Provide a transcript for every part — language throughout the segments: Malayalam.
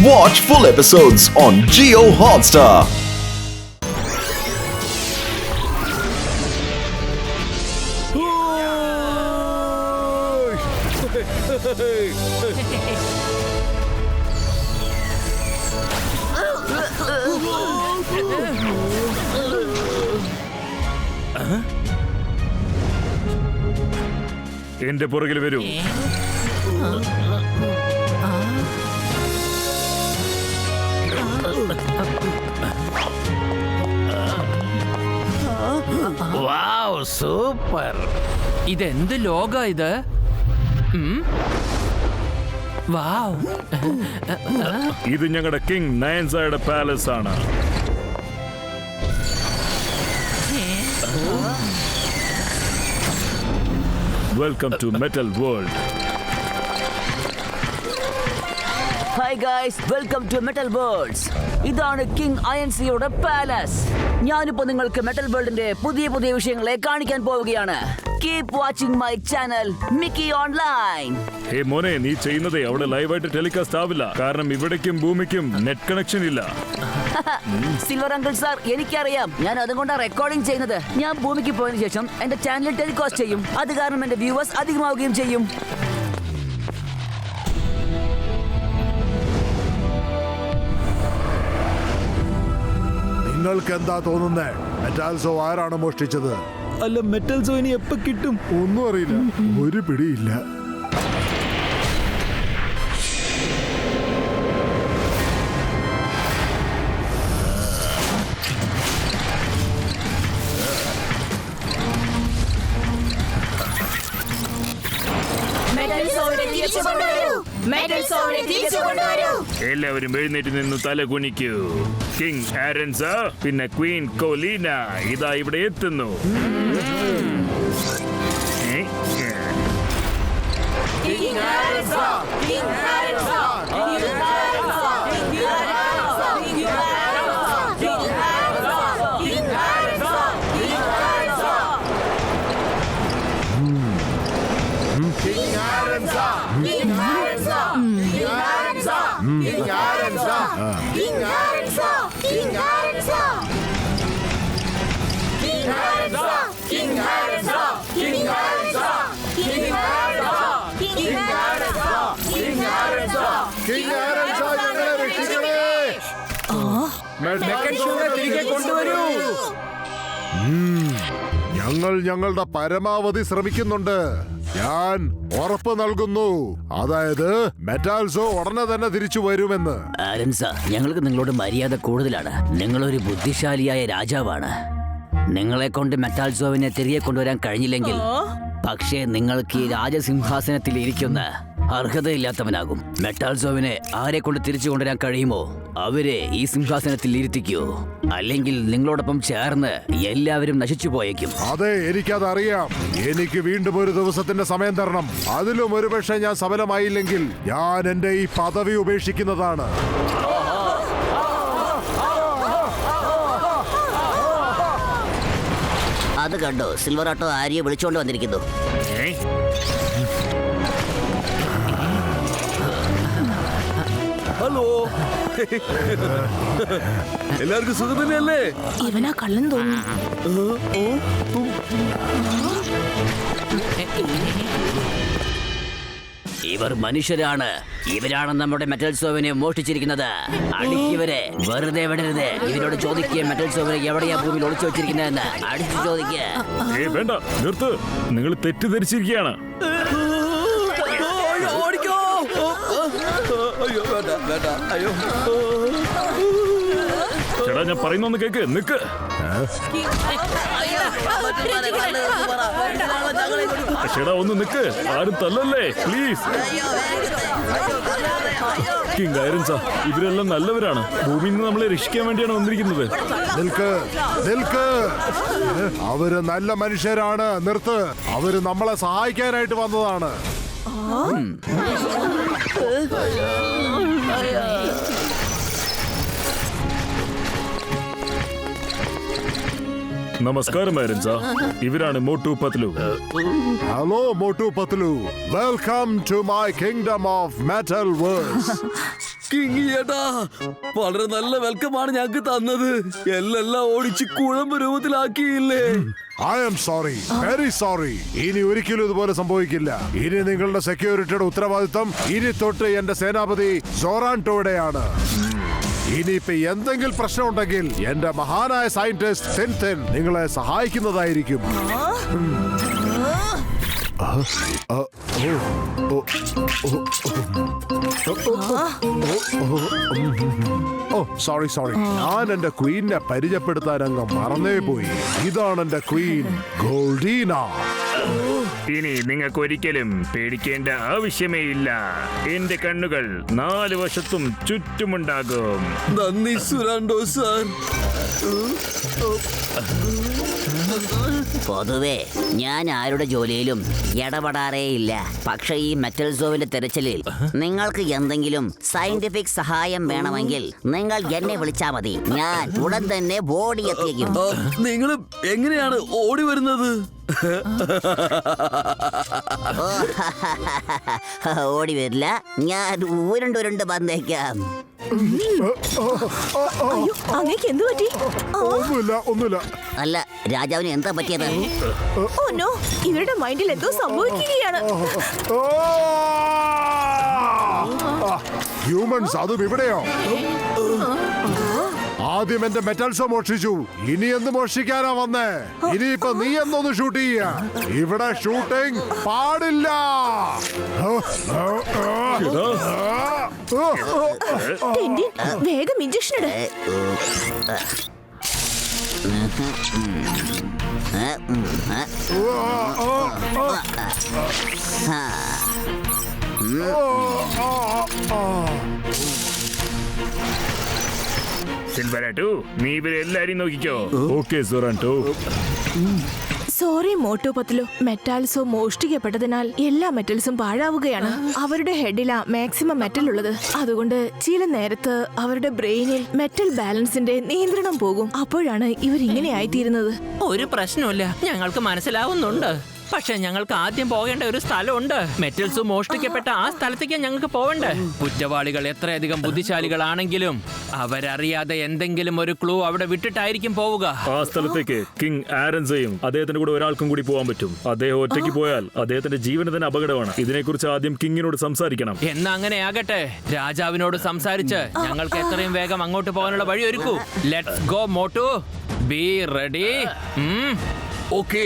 Watch full episodes on Jio Hotstar. എന്റെ പുറകിൽ വരൂ. Wow, super. ഇതെന്ത് ലോക ഇത്? വാവ്. ഇത് ഞങ്ങളുടെ കിങ് നയൻസായുടെ പാലസ് ആണ്. Welcome to metal world. Hi guys, welcome to metal worlds. ഇതാണ് കിങ് അയൻസിയുടെ പാലസ്. ഞാനിപ്പോ നിങ്ങൾക്ക് മെറ്റൽ വേൾഡിന്റെ പുതിയ പുതിയ വിഷയങ്ങളെ കാണിക്കാൻ പോവുകയാണ്. Keep watching my channel Mickey online. Hey മോനെ, നീ ചെയ്യുന്നതേ അവിടെ ലൈവായിട്ട് ടെലികാസ്റ്റ് ആവില്ല. കാരണം ഇവിടേക്കും ഭൂമിക്കും നെറ്റ് കണക്ഷൻ ഇല്ല. സിൽവർ അങ്കിൾ സാർ, എനിക്കറിയാം. ഞാൻ അതുകൊണ്ടാണ് റെക്കോർഡിംഗ് ചെയ്യുന്നത്. ഞാൻ ഭൂമിക്ക് പോയതിനു ശേഷം എന്റെ ചാനലിൽ ടെലികാസ്റ്റ് ചെയ്യും. അത് കാരണം എന്റെ വ്യൂവേഴ്സ് അധികമാവുകയും ചെയ്യും. നിങ്ങൾക്ക് എന്താ തോന്നുന്നേ? മെറ്റാൽസോ ആരാണ് മോഷ്ടിച്ചത്? അല്ല, മെറ്റൽസോ ഇനി എപ്പോ കിട്ടും? ഒന്നും അറിയില്ല, ഒരു പിടിയില്ല. എല്ലാവരും എഴുന്നേറ്റ് നിന്ന് തല കുനിക്കൂ. കിങ് ആരൻസ പിന്നെ ക്വീൻ കോലീന ഇതാ ഇവിടെ എത്തുന്നു. ഞങ്ങൾ ഞങ്ങളുടെ പരമാവധി ശ്രമിക്കുന്നുണ്ട്. ഞാൻ ഉറപ്പ് നൽകുന്നു, അതായത് മെറ്റാൽസോ ഉടനെ തന്നെ തിരിച്ചു വരുമെന്ന്. ആരൻസ, ഞങ്ങൾക്ക് നിങ്ങളോട് മര്യാദ കൂടുതലാണ്. നിങ്ങളൊരു ബുദ്ധിശാലിയായ രാജാവാണ്. നിങ്ങളെ കൊണ്ട് മെറ്റാൽസോവിനെ തിരികെ കൊണ്ടുവരാൻ കഴിഞ്ഞില്ലെങ്കിൽ പക്ഷേ നിങ്ങൾക്ക് ഈ രാജസിംഹാസനത്തിൽ ഇരിക്കുന്ന അർഹതയില്ലാത്തവനാകും. മെറ്റാൽസോവിനെ ആരെ കൊണ്ട് തിരിച്ചു കൊണ്ടുവരാൻ കഴിയുമോ അവരെ ഈ സിംഹാസനത്തിൽ ഇരുത്തിക്കൂ. അല്ലെങ്കിൽ നിങ്ങളോടൊപ്പം ചേർന്ന് എല്ലാവരും നശിച്ചു പോയേക്കും. അതെ, എനിക്കതറിയാം. എനിക്ക് വീണ്ടും ഒരു ദിവസത്തിന്റെ സമയം തരണം. അതിലും ഒരുപക്ഷെ ഞാൻ സഫലമായില്ലെങ്കിൽ ഞാൻ എന്റെ ഈ പദവി ഉപേക്ഷിക്കുന്നതാണ്. അത് കണ്ടോ, സിൽവർ ആട്ടോ ആര്യയെ വിളിച്ചോണ്ട് വന്നിരിക്കുന്നു. ഹലോ, എല്ലാവർക്കും സുഖം തന്നെയല്ലേ? ഇവനാ കള്ളൻ തോന്നുന്നു. ഇവർ മനുഷ്യരാണ്. ഇവരാണ് നമ്മുടെ മെറ്റൽസോവിനെ മോഷ്ടിച്ചിരിക്കുന്നത്. അടിക്കിവരെ, വെറുതെ വിടരുത്. ഇവരോട് ചോദിക്കുക മെറ്റൽസോവിനെ എവിടെയാ ഭൂമിയിൽ ഒളിച്ചു വെച്ചിരിക്കുന്നതെന്ന്. അടിച്ചു ചോദിക്കുക. വേണ്ട, നിർത്ത്. നിങ്ങൾ തെറ്റിദ്ധരിച്ചിരിക്കുകയാണ്. ചേട്ടാ, ഞാൻ പറയുന്നൊന്ന് കേക്ക്. നിക്ക്. ചേട്ടാ, ഒന്ന് നിക്ക്. ആരും തല്ലല്ലേ, പ്ലീസ്. കിങ് ആരൻസ, ഇവരെല്ലാം നല്ലവരാണ്. ഭൂമിയിൽ നിന്ന് നമ്മളെ രക്ഷിക്കാൻ വേണ്ടിയാണ് വന്നിരിക്കുന്നത്. നിൽക്ക്, നിൽക്ക്. അവര് നല്ല മനുഷ്യരാണ്. നിർത്ത്. അവര് നമ്മളെ സഹായിക്കാനായിട്ട് വന്നതാണ്. നമസ്കാരം ആരൻസ, ഇവരാണ് Motu Patlu. Hello Motu Patlu, welcome to my kingdom of metal worlds. King ചേട്ടാ, വളരെ നല്ല വെൽക്കമാണ് ഞങ്ങൾക്ക് തന്നത്. എല്ലാം ഓടിച്ച് കുഴമ്പ് രൂപത്തിലാക്കിയില്ലേ? I am sorry, very sorry. ഇനി ഒരിക്കലും ഇതുപോലെ സംഭവിക്കില്ല. ഇനി നിങ്ങളുടെ സെക്യൂരിറ്റിയുടെ ഉത്തരവാദിത്തം ഇനി തൊട്ട് എന്റെ സേനാപതി സോറാൻടോയുടെയാണ്. ഇനിയിപ്പോ എന്തെങ്കിലും പ്രശ്നം ഉണ്ടെങ്കിൽ എന്റെ മഹാനായ സയന്റിസ്റ്റ് ടെൻതെൻ നിങ്ങളെ സഹായിക്കുന്നതായിരിക്കും. സോറി ഞാൻ എന്റെ ക്വീനെ പരിചയപ്പെടുത്താൻ അങ്ങ് മറന്നേ പോയി. ഇതാണ് എന്റെ ക്വീൻ ഗോൾഡീന. ഇനി നിങ്ങൾക്ക് ഒരിക്കലും പേടിക്കേണ്ട ആവശ്യമേ ഇല്ല. എന്റെ കണ്ണുകൾ 4 വശത്തും ചുറ്റുമുണ്ടാകും. നന്ദി സുരാണ്ടോ സാർ. പൊതുവേ ഞാൻ ആരുടെ ജോലിയിലും ഇടപെടാറേയില്ല. പക്ഷെ ഈ മെറ്റൽ സോവിന്റെ തെരച്ചിലിൽ നിങ്ങൾക്ക് എന്തെങ്കിലും സയന്റിഫിക് സഹായം വേണമെങ്കിൽ നിങ്ങൾ എന്നെ വിളിച്ചാൽ മതി. ഞാൻ ഉടൻ തന്നെ ബോഡി എത്തിക്കും. നിങ്ങൾ എങ്ങനെയാണ് ഓടി വരുന്നത്? ഓടി വരില്ല, ഞാൻ ഉരുണ്ടുരുണ്ട് വന്നേക്കാം. അയ്യോ, അങ്ങേക്ക് എന്ത് പറ്റി? ഒന്നുമില്ല. അല്ല, രാജാവിന് എന്താ പറ്റിയത്? ഓ നോ, ഇവരുടെ മൈൻഡിൽ എന്തോ സംഭവിക്കുകയാണ്. ഹ്യൂമൻസ്, അതും ഇവിടെയോ? ആദ്യം എന്റെ മെറ്റൽസോ മോഷ്ടിച്ചു, ഇനി എന്ത് മോഷ്ടിക്കാനാ വന്നേ? ഇനിയിപ്പൊ നീ എന്നൊന്ന് ഷൂട്ട് ചെയ്യാ. ഇവിടെ ഷൂട്ടിംഗ് പാടില്ല. ടെൻഡിൻ, വേഗം ഇഞ്ചക്ഷൻ ഇട്. സിൽവരാട്ടു, നീ ഇവരെല്ലാരും നോക്കിക്കോ. ഓക്കെ സോറാൻടോ. സോറി മോട്ടു പത്ലു, മെറ്റാൽസോ മോഷ്ടിക്കപ്പെട്ടതിനാൽ എല്ലാ മെറ്റൽസും പാഴാവുകയാണ്. അവരുടെ ഹെഡിലാ മാക്സിമം മെറ്റൽ ഉള്ളത്. അതുകൊണ്ട് ചില നേരത്ത് അവരുടെ ബ്രെയിനിൽ മെറ്റൽ ബാലൻസിന്റെ നിയന്ത്രണം പോകും. അപ്പോഴാണ് ഇവർ ഇങ്ങനെ ആയിത്തീരുന്നത്. ഒരു പ്രശ്നമില്ല, ഞങ്ങൾക്ക് മനസ്സിലാവുന്നുണ്ട്. പക്ഷെ ഞങ്ങൾക്ക് ആദ്യം പോകേണ്ട ഒരു സ്ഥലമുണ്ട്. മെറ്റൽസ് മോഷ്ടിക്കപ്പെട്ട ആ സ്ഥലത്തേക്ക് ഞങ്ങൾക്ക് പോവണ്ടേ. കുറ്റവാളികൾ എത്രയധികം ബുദ്ധിശാലികളാണെങ്കിലും അവരറിയാതെ എന്തെങ്കിലും ഒരു ക്ലൂ അവിടെ വിട്ടിട്ടായിരിക്കും പോവുക. ആ സ്ഥലത്തേക്ക് കിങ് ആരൻസയും അദ്ദേഹത്തിന്റെ കൂടെ ഒരാൾക്കും കൂടി പോകാൻ പറ്റും. അദ്ദേഹം ഒറ്റയ്ക്ക് പോയാൽ അദ്ദേഹത്തിന്റെ ജീവന് തന്നെ അപകടമാണ്. ഇതിനെക്കുറിച്ച് ആദ്യം കിങ്ങിനോട് സംസാരിക്കണം. എന്നാ അങ്ങനെ ആകട്ടെ, രാജാവിനോട് സംസാരിച്ച് ഞങ്ങൾക്ക് എത്രയും വേഗം അങ്ങോട്ട് പോകാനുള്ള വഴി ഒരുക്കൂ. Let's go Motu, be ready. Okay.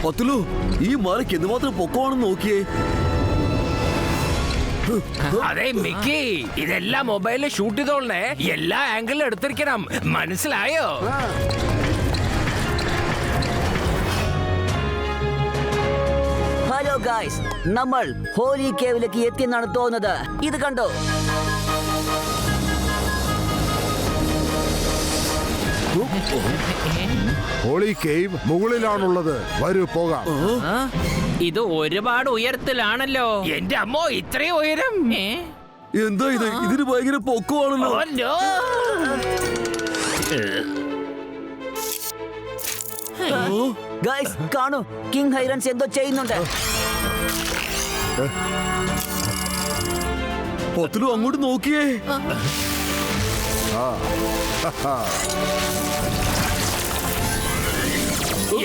Patlu, ഈ മലയ്ക്ക് എന്തുമാത്രം പൊക്കമാണെന്ന് നോക്കിയേ. അതെ മിക്കി, ഇതെല്ലാം മൊബൈലിൽ ഷൂട്ട് ചെയ്തോളേ. എല്ലാ ആംഗിളും എടുത്തിരിക്കണം, മനസ്സിലായോ? ഹലോ ഗായ്സ്, നമ്മൾ ഹോലി കേവിലേക്ക് എത്തിയെന്നാണ് തോന്നുന്നത്. ഇത് കണ്ടോ? ഹോളി കേവ് മുകളിലാണുള്ളത്. വരൂ പോകാം. ഇത് ഒരുപാട് ഉയരത്തിലാണല്ലോ. എന്റെ അമ്മോ, ഇത്രയും ഉയരം! എന്താ ഇത്? ഇതിന് ഭയങ്കര പൊക്കമാണല്ലോ. ഗായ്സ് കാണൂ, കിങ് ഹൈറൻസ് എന്തോ ചെയ്യുന്നുണ്ട്. പത്തുലു അങ്ങോട്ട് നോക്കിയേ.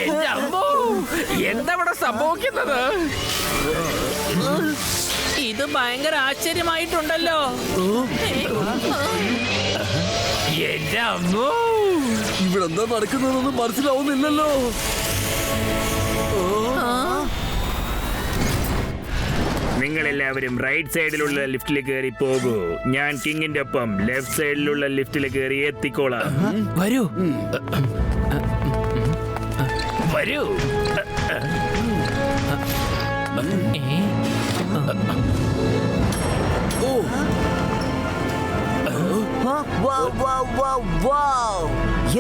എന്റെ അമ്മോ, എന്താ ഇവിടെ സംഭവിക്കുന്നത്? ഇത് ഭയങ്കര ആശ്ചര്യമായിട്ടുണ്ടല്ലോ. എന്റെ അമ്മോ, ഇവിടെ എന്താ നടക്കുന്നതെന്നൊന്നും മനസ്സിലാവുന്നില്ലല്ലോ. നിങ്ങളെല്ലാവരും റൈറ്റ് സൈഡിലുള്ള ലിഫ്റ്റിൽ കയറി പോകൂ. ഞാൻ കിങ്ങിന്റെ ഒപ്പം ലെഫ്റ്റ് സൈഡിലുള്ള ലിഫ്റ്റിൽ കയറി എത്തിക്കോളാം. വരൂ വരൂ.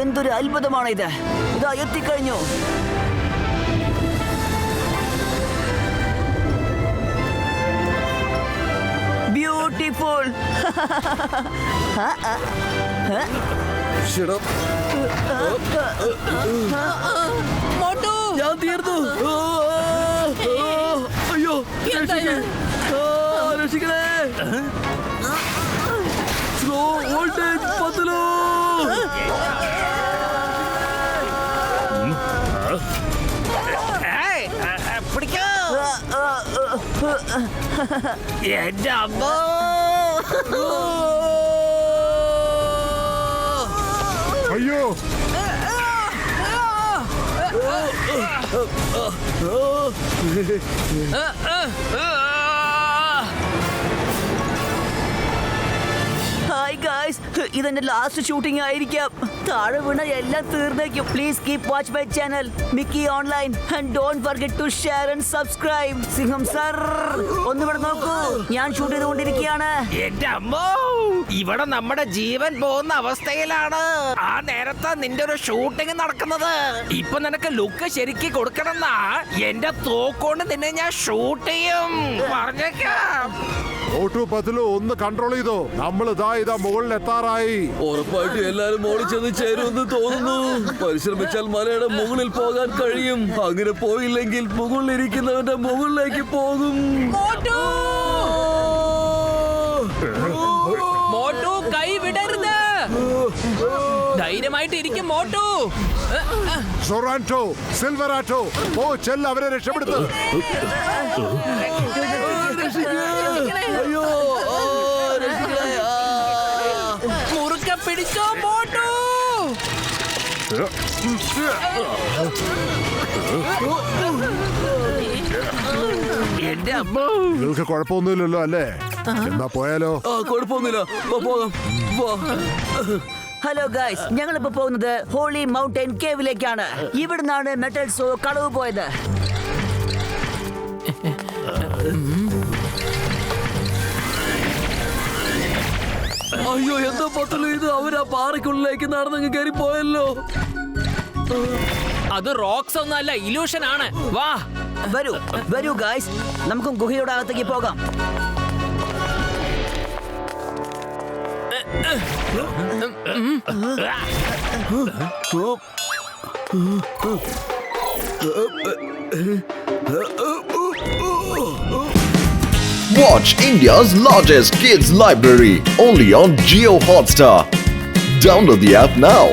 എന്തൊരു അത്ഭുതമാണ് ഇത്. ഇതാ എത്തിക്കഴിഞ്ഞു. ബ്യൂട്ടിഫുൾ. ഞാൻ തീർന്നു. അയ്യോ രക്ഷിക്കണേ. സ്ലോ വോൾട്ടേജ് പത്തലോ. പിടിക്കോ. എന്റെ അമ്മ. അയ്യോ ഹായ് ഗായ്സ്, ഇതെന്റെ ലാസ്റ്റ് ഷൂട്ടിംഗ് ആയിരിക്കാം. താഴെ വീണ എല്ലാം തീർന്നേക്കും. Please keep watch my channel Mickey online and don't forget to share and subscribe. സിംഹം സർ, ഒന്നിവിടെ നോക്കൂ, ഞാൻ ഷൂട്ട് ചെയ്തുകൊണ്ടിരിക്കുകയാണ്. എന്റെ അമ്മോ, ഇവിടെ നമ്മുടെ ജീവൻ പോകുന്ന അവസ്ഥയിലാണ്. ആ നേരത്തെ നിന്റെ ഒരു ഷൂട്ടിംഗ് നടക്കുന്നത്. ഇപ്പൊ നിനക്ക് ലുക്ക് ശരിക്ക് കൊടുക്കണമെന്നാ എന്റെ തോക്കൊണ്ട് നിന്നെ ഞാൻ ഷൂട്ട് ചെയ്യും പറഞ്ഞേക്കാം. മോട്ടു പത്ലു ഒന്ന് കൺട്രോൾ ചെയ്തോ. നമ്മൾ ഇതാ മുകളിൽ എത്താറായി. ഉറപ്പായിട്ടും എല്ലാരും മോളിൽ ചെന്ന് ചേരുമെന്ന് തോന്നുന്നു. പരിശ്രമിച്ചാൽ മലയുടെ മുകളിൽ പോകാൻ കഴിയും. അങ്ങനെ പോയില്ലെങ്കിൽ മുകളിലിരിക്കുന്നവന്റെ മുകളിലേക്ക് പോകും. മോട്ടു കൈ വിടരുത്. ധൈര്യമായിട്ട് ഇരിക്കും മോട്ടു. സൊറാൻറ്റോ, സിൽവറാറ്റോ, ഓ ചെല്ല്, അവരെ രക്ഷപ്പെടുത്തു. അയ്യോ മുറുക്കെ പിടിച്ചോ മോട്ടു. എന്റെ അമ്മോ. നിങ്ങൾക്ക് കുഴപ്പമൊന്നുമില്ലല്ലോ അല്ലേ? എന്നാ പോയാലോ? കുഴപ്പമൊന്നുമില്ല, പോകാം. ഹലോ ഗായ്സ്, ഞങ്ങളിപ്പോ പോകുന്നത് ഹോളി മൗണ്ടൻ കേവിലേക്കാണ്. ഇവിടുന്നാണ് മെറ്റൽസോ കളവ് പോയത്. അയ്യോ എന്താ പത്തലു ഇത്? അവരാ പാറയ്ക്കുള്ളിലേക്ക് നടന്നങ്ങ് കയറി പോയല്ലോ. അത് റോക്സ് ഒന്നല്ല, ഇലൂഷൻ ആണ്. വാ വരൂ വരൂ ഗായ്സ്, നമുക്കും ഗുഹയുടെ അകത്തേക്ക് പോകാം. Watch India's largest kids library only on Jio Hotstar. Download the app now.